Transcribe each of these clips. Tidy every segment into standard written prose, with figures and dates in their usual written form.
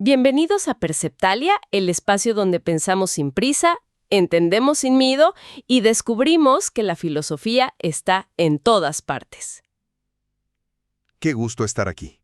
Bienvenidos a Perceptalia, el espacio donde pensamos sin prisa, entendemos sin miedo y descubrimos que la filosofía está en todas partes. Qué gusto estar aquí.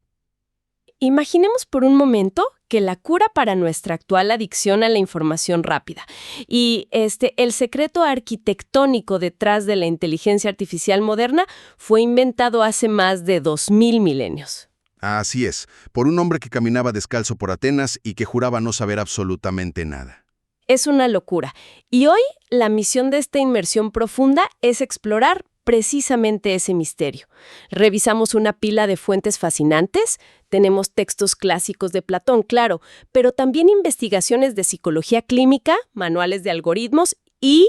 Imaginemos por un momento que la cura para nuestra actual adicción a la información rápida y el secreto arquitectónico detrás de la inteligencia artificial moderna fue inventado hace más de 2000 milenios. Así es, por un hombre que caminaba descalzo por Atenas y que juraba no saber absolutamente nada. Es una locura. Y hoy la misión de esta inmersión profunda es explorar precisamente ese misterio. Revisamos una pila de fuentes fascinantes, tenemos textos clásicos de Platón, claro, pero también investigaciones de psicología clínica, manuales de algoritmos y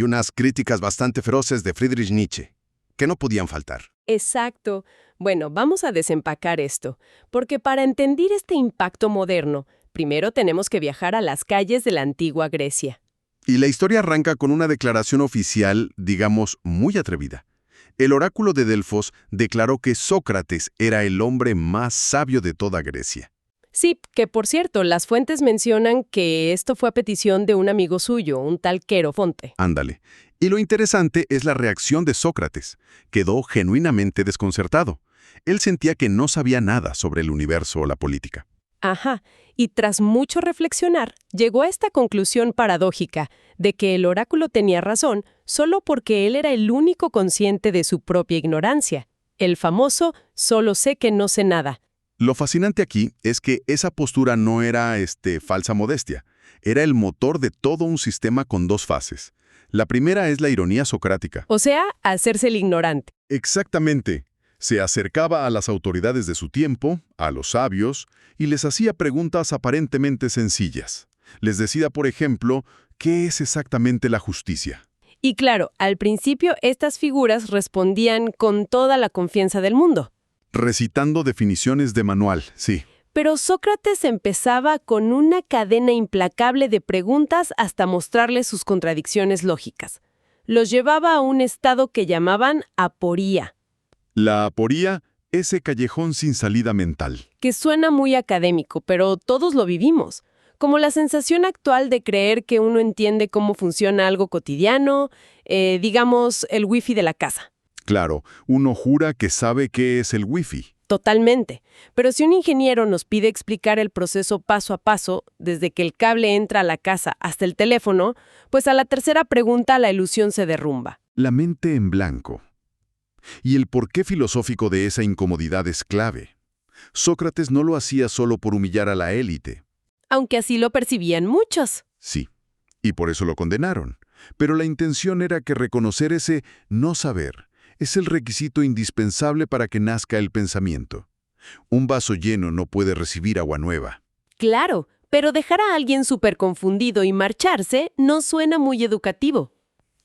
unas críticas bastante feroces de Friedrich Nietzsche, que no podían faltar. Exacto. Bueno, vamos a desempacar esto, porque para entender este impacto moderno, primero tenemos que viajar a las calles de la antigua Grecia. Y la historia arranca con una declaración oficial, digamos, muy atrevida. El oráculo de Delfos declaró que Sócrates era el hombre más sabio de toda Grecia. Sí, que por cierto, las fuentes mencionan que esto fue a petición de un amigo suyo, un tal Querofonte. Ándale. Y lo interesante es la reacción de Sócrates. Quedó genuinamente desconcertado. Él sentía que no sabía nada sobre el universo o la política. Ajá, y tras mucho reflexionar, llegó a esta conclusión paradójica de que el oráculo tenía razón solo porque él era el único consciente de su propia ignorancia. El famoso «solo sé que no sé nada». Lo fascinante aquí es que esa postura no era falsa modestia. Era el motor de todo un sistema con dos fases. La primera es la ironía socrática. O sea, hacerse el ignorante. Exactamente. Se acercaba a las autoridades de su tiempo, a los sabios, y les hacía preguntas aparentemente sencillas. Les decía, por ejemplo, ¿qué es exactamente la justicia? Y claro, al principio estas figuras respondían con toda la confianza del mundo. Recitando definiciones de manual, sí. Pero Sócrates empezaba con una cadena implacable de preguntas hasta mostrarles sus contradicciones lógicas. Los llevaba a un estado que llamaban aporía. La aporía, ese callejón sin salida mental. Que suena muy académico, pero todos lo vivimos. Como la sensación actual de creer que uno entiende cómo funciona algo cotidiano, digamos, el wifi de la casa. Claro, uno jura que sabe qué es el wifi. Totalmente. Pero si un ingeniero nos pide explicar el proceso paso a paso, desde que el cable entra a la casa hasta el teléfono, pues a la tercera pregunta la ilusión se derrumba. La mente en blanco. Y el porqué filosófico de esa incomodidad es clave. Sócrates no lo hacía solo por humillar a la élite. Aunque así lo percibían muchos. Sí, y por eso lo condenaron. Pero la intención era que reconocer ese no saber es el requisito indispensable para que nazca el pensamiento. Un vaso lleno no puede recibir agua nueva. Claro, pero dejar a alguien súper confundido y marcharse no suena muy educativo.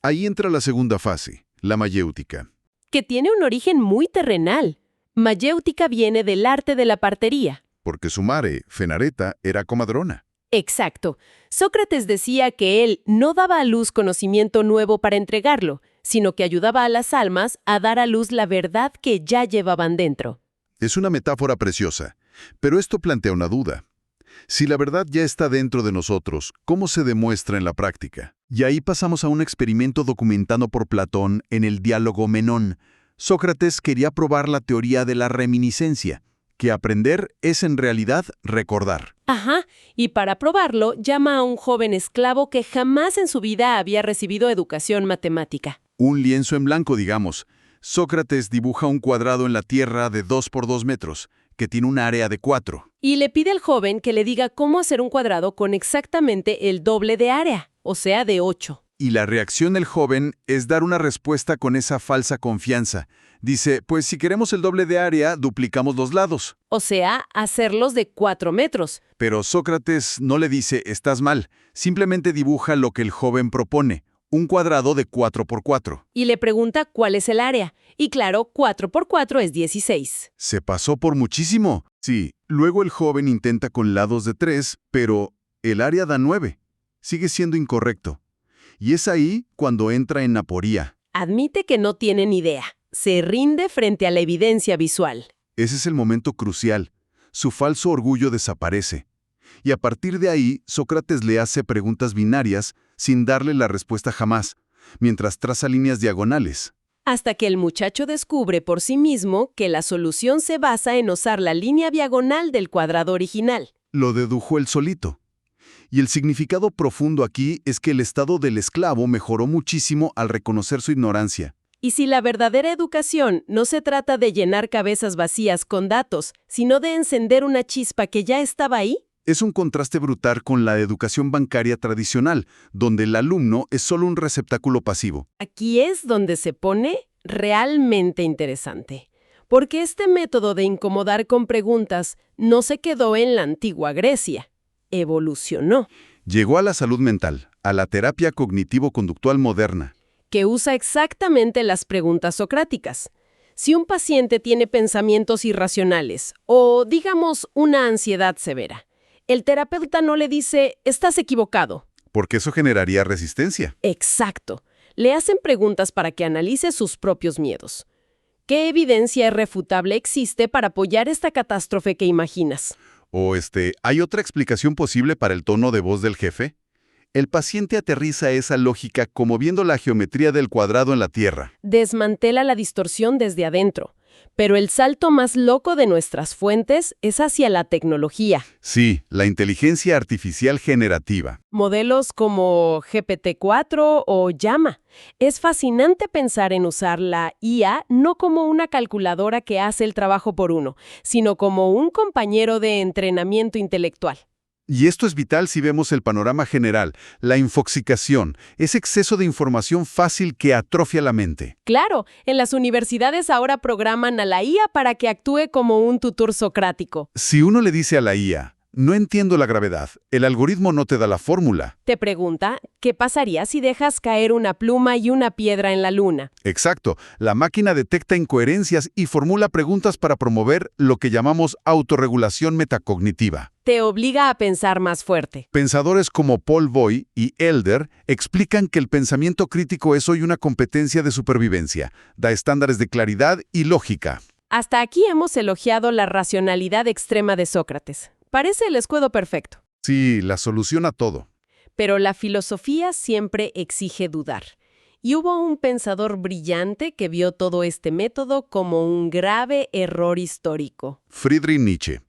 Ahí entra la segunda fase, la mayéutica. Que tiene un origen muy terrenal. Mayéutica viene del arte de la partería. Porque su madre, Fenareta, era comadrona. Exacto. Sócrates decía que él no daba a luz conocimiento nuevo para entregarlo, sino que ayudaba a las almas a dar a luz la verdad que ya llevaban dentro. Es una metáfora preciosa, pero esto plantea una duda. Si la verdad ya está dentro de nosotros, ¿cómo se demuestra en la práctica? Y ahí pasamos a un experimento documentado por Platón en el diálogo Menón. Sócrates quería probar la teoría de la reminiscencia, que aprender es en realidad recordar. Ajá, y para probarlo llama a un joven esclavo que jamás en su vida había recibido educación matemática. Un lienzo en blanco, digamos. Sócrates dibuja un cuadrado en la tierra de 2 por 2 metros, que tiene un área de 4. Y le pide al joven que le diga cómo hacer un cuadrado con exactamente el doble de área, o sea, de 8. Y la reacción del joven es dar una respuesta con esa falsa confianza. Dice, pues si queremos el doble de área, duplicamos los lados. O sea, hacerlos de 4 metros. Pero Sócrates no le dice, estás mal. Simplemente dibuja lo que el joven propone, un cuadrado de 4 por 4. Y le pregunta cuál es el área. Y claro, 4 por 4 es 16. Se pasó por muchísimo. Sí, luego el joven intenta con lados de 3, pero el área da 9. Sigue siendo incorrecto. Y es ahí cuando entra en aporía. Admite que no tiene ni idea. Se rinde frente a la evidencia visual. Ese es el momento crucial. Su falso orgullo desaparece. Y a partir de ahí, Sócrates le hace preguntas binarias sin darle la respuesta jamás, mientras traza líneas diagonales. Hasta que el muchacho descubre por sí mismo que la solución se basa en usar la línea diagonal del cuadrado original. Lo dedujo él solito. Y el significado profundo aquí es que el estado del esclavo mejoró muchísimo al reconocer su ignorancia. Y si la verdadera educación no se trata de llenar cabezas vacías con datos, sino de encender una chispa que ya estaba ahí, Es un contraste brutal con la educación bancaria tradicional, donde el alumno es solo un receptáculo pasivo. aquí es donde se pone realmente interesante. Porque este método de incomodar con preguntas no se quedó en la antigua Grecia, evolucionó, Llegó a la salud mental, a la terapia cognitivo-conductual moderna. que usa exactamente las preguntas socráticas. Si un paciente tiene pensamientos irracionales o, digamos, una ansiedad severa, el terapeuta no le dice, estás equivocado. Porque eso generaría resistencia. Exacto. Le hacen preguntas para que analice sus propios miedos. ¿Qué evidencia irrefutable existe para apoyar esta catástrofe que imaginas? O ¿hay otra explicación posible para el tono de voz del jefe? El paciente aterriza esa lógica como viendo la geometría del cuadrado en la Tierra. Desmantela la distorsión desde adentro. Pero el salto más loco de nuestras fuentes es hacia la tecnología. Sí, la inteligencia artificial generativa. Modelos como GPT-4 o Llama. Es fascinante pensar en usar la IA no como una calculadora que hace el trabajo por uno, sino como un compañero de entrenamiento intelectual. Y esto es vital si vemos el panorama general, la infoxicación, ese exceso de información fácil que atrofia la mente. Claro, en las universidades ahora programan a la IA para que actúe como un tutor socrático. Si uno le dice a la IA, no entiendo la gravedad, el algoritmo no te da la fórmula. Te pregunta, ¿qué pasaría si dejas caer una pluma y una piedra en la luna? Exacto, la máquina detecta incoherencias y formula preguntas para promover lo que llamamos autorregulación metacognitiva. Te obliga a pensar más fuerte. Pensadores como Paul Boy y Elder explican que el pensamiento crítico es hoy una competencia de supervivencia, da estándares de claridad y lógica. Hasta aquí hemos elogiado la racionalidad extrema de Sócrates. Parece el escudo perfecto. Sí, la solución a todo. Pero la filosofía siempre exige dudar. Y hubo un pensador brillante que vio todo este método como un grave error histórico. Friedrich Nietzsche.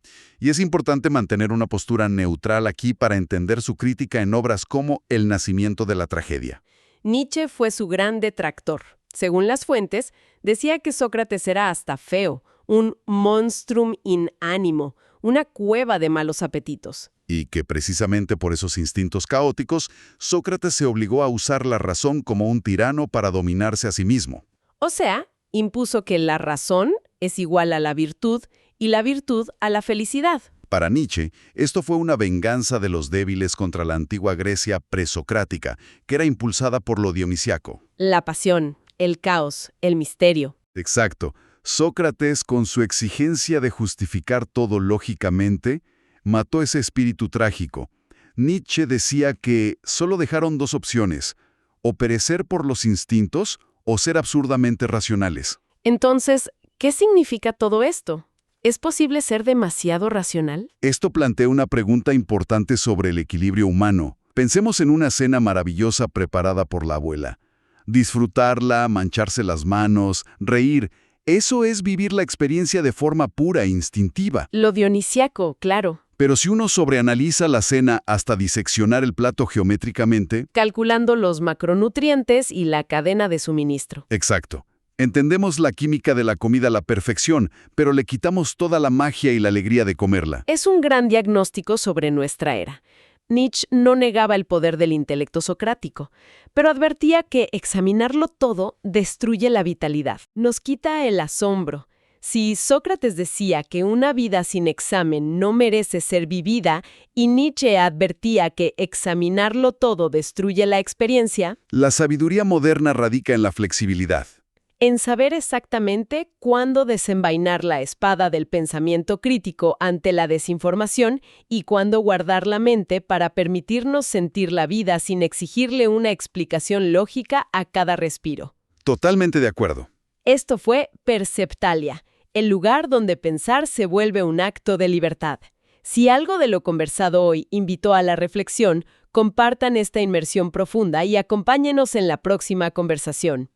Y es importante mantener una postura neutral aquí para entender su crítica en obras como El nacimiento de la tragedia. Nietzsche fue su gran detractor. Según las fuentes, decía que Sócrates era hasta feo, un monstrum in animo, una cueva de malos apetitos. Y que precisamente por esos instintos caóticos, Sócrates se obligó a usar la razón como un tirano para dominarse a sí mismo. O sea, impuso que la razón es igual a la virtud y la virtud a la felicidad. Para Nietzsche, esto fue una venganza de los débiles contra la antigua Grecia presocrática, que era impulsada por lo dionisiaco. La pasión, el caos, el misterio. Exacto. Sócrates, con su exigencia de justificar todo lógicamente, mató ese espíritu trágico. Nietzsche decía que solo dejaron dos opciones, o perecer por los instintos o ser absurdamente racionales. Entonces, ¿qué significa todo esto? ¿Es posible ser demasiado racional? Esto plantea una pregunta importante sobre el equilibrio humano. Pensemos en una cena maravillosa preparada por la abuela. Disfrutarla, mancharse las manos, reír. Eso es vivir la experiencia de forma pura e instintiva. Lo dionisiaco, claro. Pero si uno sobreanaliza la cena hasta diseccionar el plato geométricamente... Calculando los macronutrientes y la cadena de suministro. Exacto. Entendemos la química de la comida a la perfección, pero le quitamos toda la magia y la alegría de comerla. Es un gran diagnóstico sobre nuestra era. Nietzsche no negaba el poder del intelecto socrático, pero advertía que examinarlo todo destruye la vitalidad, nos quita el asombro. Si Sócrates decía que una vida sin examen no merece ser vivida y Nietzsche advertía que examinarlo todo destruye la experiencia, La sabiduría moderna radica en la flexibilidad. en saber exactamente cuándo desenvainar la espada del pensamiento crítico ante la desinformación y cuándo guardar la mente para permitirnos sentir la vida sin exigirle una explicación lógica a cada respiro. Totalmente de acuerdo. Esto fue Perceptalia, el lugar donde pensar se vuelve un acto de libertad. Si algo de lo conversado hoy invitó a la reflexión, compartan esta inmersión profunda y acompáñenos en la próxima conversación.